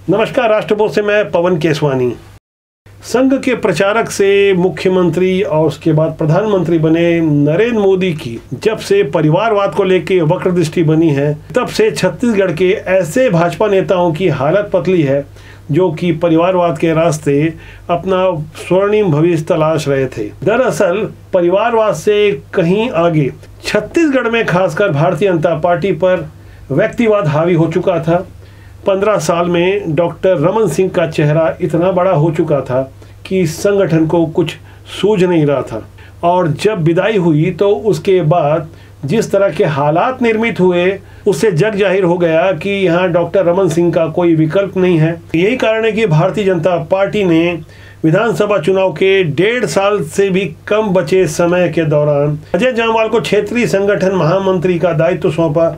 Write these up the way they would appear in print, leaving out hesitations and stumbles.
नमस्कार, राष्ट्रपोत से मैं पवन केसवानी। संघ के प्रचारक से मुख्यमंत्री और उसके बाद प्रधानमंत्री बने नरेंद्र मोदी की जब से परिवारवाद को लेकर वक्र दृष्टि बनी है, तब से छत्तीसगढ़ के ऐसे भाजपा नेताओं की हालत पतली है जो कि परिवारवाद के रास्ते अपना स्वर्णिम भविष्य तलाश रहे थे। दरअसल परिवारवाद से कहीं आगे छत्तीसगढ़ में खासकर भारतीय जनता पार्टी पर व्यक्तिवाद हावी हो चुका था। 15 साल में डॉक्टर रमन सिंह का चेहरा इतना बड़ा हो चुका था कि संगठन को कुछ सूझ नहीं रहा था, और जब विदाई हुई तो उसके बाद जिस तरह के हालात निर्मित हुए उससे जग जाहिर हो गया कि यहाँ डॉक्टर रमन सिंह का कोई विकल्प नहीं है। यही कारण है कि भारतीय जनता पार्टी ने विधानसभा चुनाव के 1.5 साल से भी कम बचे समय के दौरान अजय जामवाल को क्षेत्रीय संगठन महामंत्री का दायित्व सौंपा।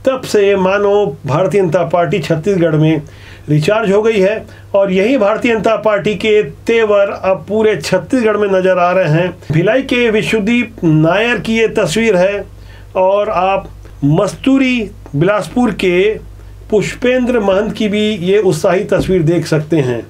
तब से मानो भारतीय जनता पार्टी छत्तीसगढ़ में रिचार्ज हो गई है, और यही भारतीय जनता पार्टी के तेवर अब पूरे छत्तीसगढ़ में नजर आ रहे हैं। भिलाई के विश्वदीप नायर की ये तस्वीर है, और आप मस्तूरी बिलासपुर के पुष्पेंद्र महंत की भी ये उत्साही तस्वीर देख सकते हैं।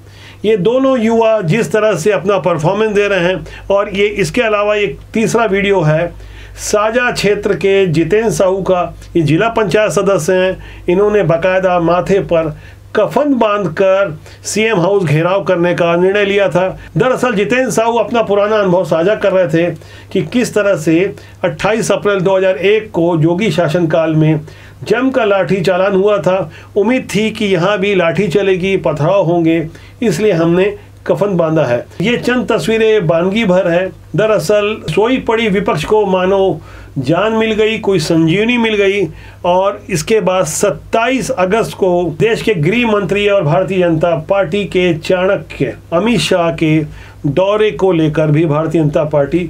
ये दोनों युवा जिस तरह से अपना परफॉर्मेंस दे रहे हैं, और ये इसके अलावा एक तीसरा वीडियो है साजा क्षेत्र के जितेंद्र साहू का। ये जिला पंचायत सदस्य हैं। इन्होंने बाकायदा माथे पर कफन बांधकर सीएम हाउस घेराव करने का निर्णय लिया था। दरअसल जितेंद्र साहू अपना पुराना अनुभव साझा कर रहे थे कि किस तरह से 28 अप्रैल 2001 को योगी शासनकाल में जमकर लाठी चालान हुआ था। उम्मीद थी कि यहाँ भी लाठी चलेगी, पथराव होंगे, इसलिए हमने कफन बांधा है। ये चंद तस्वीरें वानगी भर है। दरअसल सोई पड़ी विपक्ष को मानो जान मिल गई, कोई संजीवनी मिल गई। और इसके बाद 27 अगस्त को देश के गृह मंत्री और भारतीय जनता पार्टी के चाणक्य अमित शाह के दौरे को लेकर भी भारतीय जनता पार्टी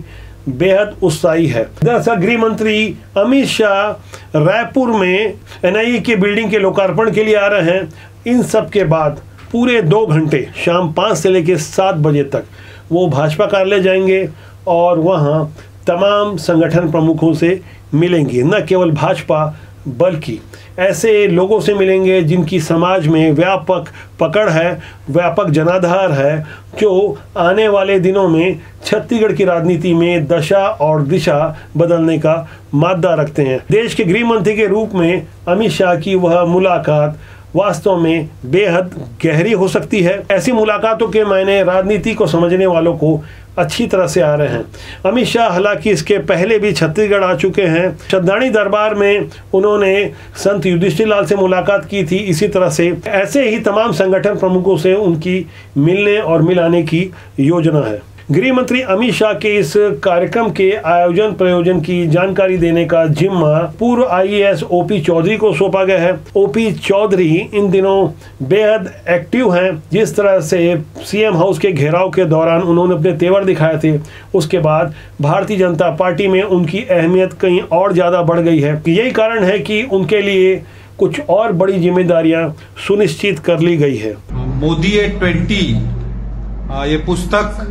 बेहद उत्साही है। दरअसल गृह मंत्री अमित शाह रायपुर में एनआईए के बिल्डिंग के लोकार्पण के लिए आ रहे हैं। इन सब के बाद पूरे 2 घंटे शाम 5 से लेकर 7 बजे तक वो भाजपा कार्यालय जाएंगे और वहाँ तमाम संगठन प्रमुखों से मिलेंगे। न केवल भाजपा बल्कि ऐसे लोगों से मिलेंगे जिनकी समाज में व्यापक पकड़ है, व्यापक जनाधार है, जो आने वाले दिनों में छत्तीसगढ़ की राजनीति में दशा और दिशा बदलने का मादा रखते हैं। देश के गृह मंत्री के रूप में अमित शाह की वह मुलाकात वास्तव में बेहद गहरी हो सकती है। ऐसी मुलाकातों के मायने राजनीति को समझने वालों को अच्छी तरह से आ रहे हैं। अमित शाह हालांकि इसके पहले भी छत्तीसगढ़ आ चुके हैं। श्रद्धांजलि दरबार में उन्होंने संत युधिष्ठिर लाल से मुलाकात की थी। इसी तरह से ऐसे ही तमाम संगठन प्रमुखों से उनकी मिलने और मिलाने की योजना है। गृह मंत्री अमित शाह के इस कार्यक्रम के आयोजन प्रयोजन की जानकारी देने का जिम्मा पूर्व आईएएस ओपी चौधरी को सौंपा गया है। ओपी चौधरी इन दिनों बेहद एक्टिव हैं। जिस तरह से सीएम हाउस के घेराव के दौरान उन्होंने अपने तेवर दिखाए थे, उसके बाद भारतीय जनता पार्टी में उनकी अहमियत कहीं और ज़्यादा बढ़ गई है। यही कारण है कि उनके लिए कुछ और बड़ी जिम्मेदारियां सुनिश्चित कर ली गई है। मोदी एट 20 ये पुस्तक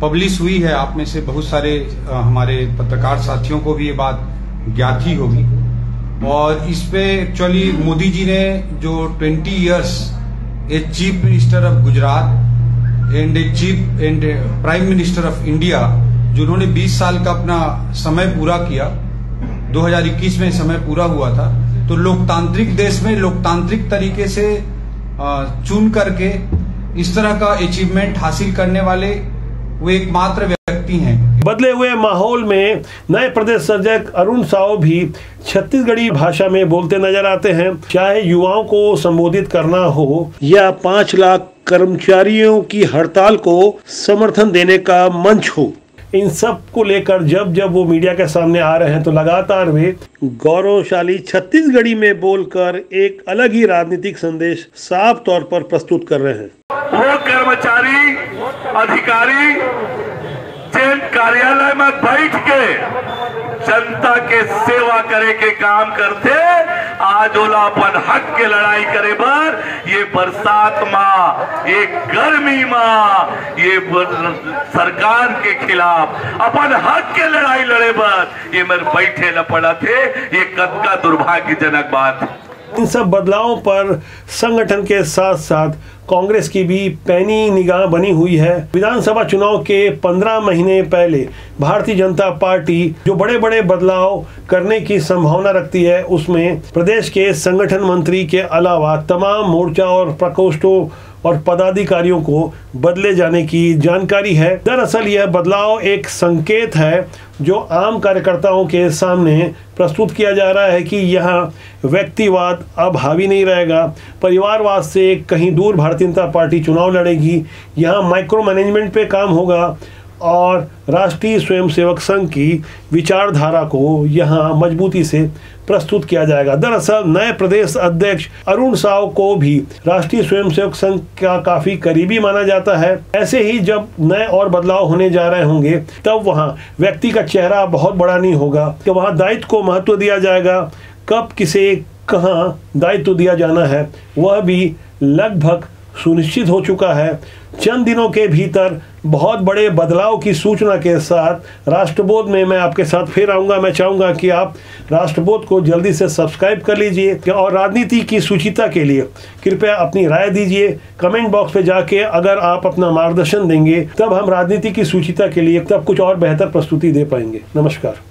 पब्लिश हुई है। आप में से बहुत सारे हमारे पत्रकार साथियों को भी ये बात ज्ञात ही होगी। और इस पे एक्चुअली मोदी जी ने जो 20 years a chief minister of Gujarat and a cheap and prime minister of India, जिन्होंने 20 साल का अपना समय पूरा किया, 2021 में समय पूरा हुआ था। तो लोकतांत्रिक देश में लोकतांत्रिक तरीके से चुन करके इस तरह का अचीवमेंट हासिल करने वाले वो एकमात्र व्यक्ति हैं। बदले हुए माहौल में नए प्रदेश सर्जक अरुण साव भी छत्तीसगढ़ी भाषा में बोलते नजर आते हैं। चाहे युवाओं को संबोधित करना हो या 5 लाख कर्मचारियों की हड़ताल को समर्थन देने का मंच हो, इन सब को लेकर जब जब वो मीडिया के सामने आ रहे हैं तो लगातार वे गौरवशाली छत्तीसगढ़ी में बोलकर एक अलग ही राजनीतिक संदेश साफ तौर पर प्रस्तुत कर रहे हैं। वो कर्मचारी अधिकारी जिन कार्यालय में बैठ के जनता के सेवा करे के काम करते, आज ओला अपन हक के लड़ाई करे बर ये बरसात माँ, ये गर्मी माँ, ये सरकार के खिलाफ अपन हक के लड़ाई लड़े बर ये मेरे बैठे न पड़ा थे। ये कद का दुर्भाग्यजनक बात। इन सब बदलावों पर संगठन के साथ साथ कांग्रेस की भी पैनी निगाह बनी हुई है। विधानसभा चुनाव के 15 महीने पहले भारतीय जनता पार्टी जो बड़े बड़े बदलाव करने की संभावना रखती है, उसमें प्रदेश के संगठन मंत्री के अलावा तमाम मोर्चा और प्रकोष्ठों और पदाधिकारियों को बदले जाने की जानकारी है। दरअसल यह बदलाव एक संकेत है जो आम कार्यकर्ताओं के सामने प्रस्तुत किया जा रहा है कि यहाँ व्यक्तिवाद अब हावी नहीं रहेगा, परिवारवाद से कहीं दूर भारतीय जनता पार्टी चुनाव लड़ेगी, यहाँ माइक्रो मैनेजमेंट पे काम होगा और राष्ट्रीय स्वयंसेवक संघ की विचारधारा को यहाँ मजबूती से प्रस्तुत किया जाएगा। दरअसल नए प्रदेश अध्यक्ष अरुण साव को भी राष्ट्रीय स्वयंसेवक संघ का काफी करीबी माना जाता है। ऐसे ही जब नए और बदलाव होने जा रहे होंगे तब वहाँ व्यक्ति का चेहरा बहुत बड़ा नहीं होगा, कि वहाँ दायित्व को महत्व दिया जाएगा। कब किसे कहाँ दायित्व दिया जाना है वह भी लगभग सुनिश्चित हो चुका है। चंद दिनों के भीतर बहुत बड़े बदलाव की सूचना के साथ राष्ट्रबोध में मैं आपके साथ फिर आऊँगा। मैं चाहूँगा कि आप राष्ट्रबोध को जल्दी से सब्सक्राइब कर लीजिए और राजनीति की सुचिता के लिए कृपया अपनी राय दीजिए कमेंट बॉक्स पे जाके। अगर आप अपना मार्गदर्शन देंगे तब हम राजनीति की सुचिता के लिए तब कुछ और बेहतर प्रस्तुति दे पाएंगे। नमस्कार।